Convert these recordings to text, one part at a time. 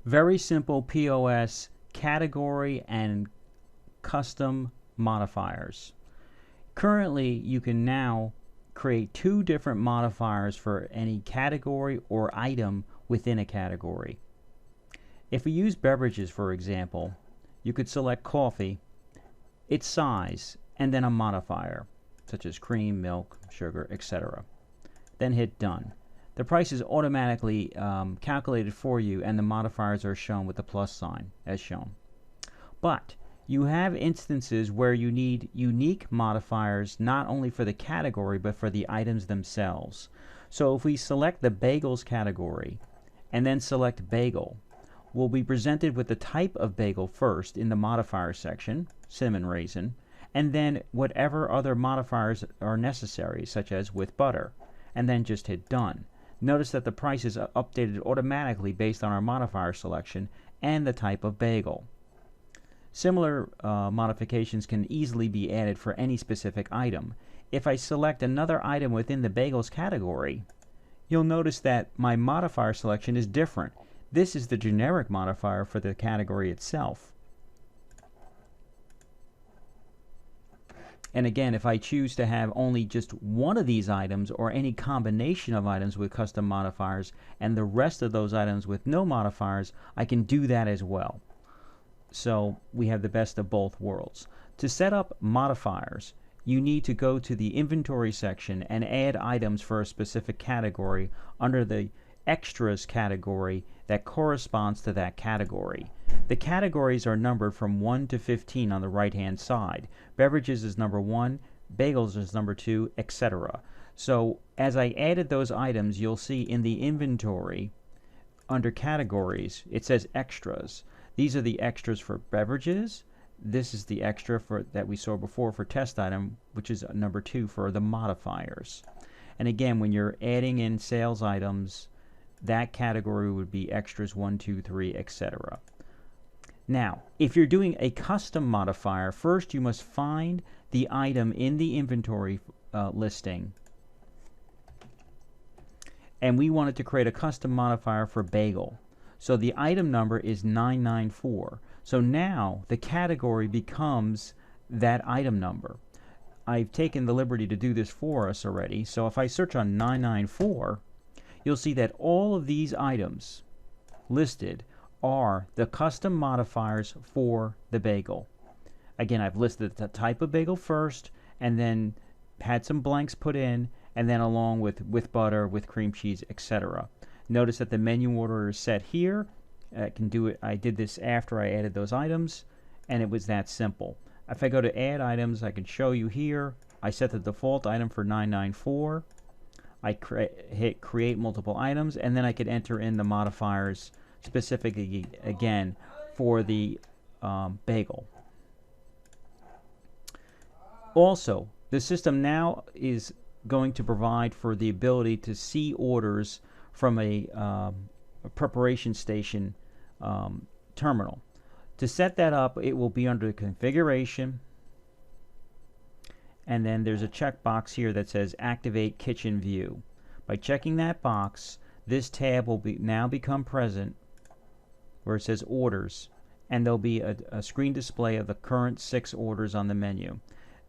Very simple POS category and custom modifiers. Currently, you can now create two different modifiers for any category or item within a category. If we use beverages, for example, you could select coffee, its size, and then a modifier, such as cream, milk, sugar, etc. Then hit done. The price is automatically calculated for you, and the modifiers are shown with the plus sign, as shown. But you have instances where you need unique modifiers not only for the category but for the items themselves. So if we select the bagels category and then select bagel, we'll be presented with the type of bagel first in the modifier section, cinnamon raisin, and then whatever other modifiers are necessary, such as with butter, and then just hit done. Notice that the price is updated automatically based on our modifier selection and the type of bagel. Similar modifications can easily be added for any specific item. If I select another item within the bagels category, you'll notice that my modifier selection is different. This is the generic modifier for the category itself. And again, if I choose to have only just one of these items or any combination of items with custom modifiers and the rest of those items with no modifiers, I can do that as well. So we have the best of both worlds. To set up modifiers, you need to go to the inventory section and add items for a specific category under the extras category that corresponds to that category. The categories are numbered from 1 to 15 on the right hand side. Beverages is number 1, bagels is number 2, etc. So as I added those items, you'll see in the inventory under categories it says extras. These are the extras for beverages. This is the extra for that we saw before for test item, which is number 2 for the modifiers. And again, when you're adding in sales items, that category would be extras 1, 2, 3, etc. Now, if you're doing a custom modifier, first you must find the item in the inventory listing. And we wanted to create a custom modifier for bagel. So the item number is 994. So now the category becomes that item number. I've taken the liberty to do this for us already. So if I search on 994, you'll see that all of these items listed are the custom modifiers for the bagel. Again, I've listed the type of bagel first and then had some blanks put in, and then along with butter, with cream cheese, etc. Notice that the menu order is set here. I can do it. I did this after I added those items, and it was that simple. If I go to add items, I can show you here. I set the default item for 994. I hit create multiple items, and then I could enter in the modifiers specifically again for the bagel. Also, the system now is going to provide for the ability to see orders from a preparation station terminal. To set that up, it will be under configuration, and then there's a checkbox here that says activate kitchen view. By checking that box, this tab will now become present where it says orders, and there'll be a screen display of the current 6 orders on the menu.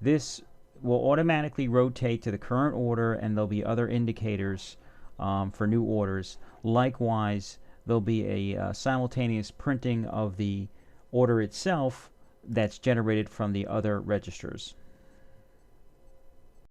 This will automatically rotate to the current order, and there'll be other indicators for new orders. Likewise, there'll be a simultaneous printing of the order itself that's generated from the other registers.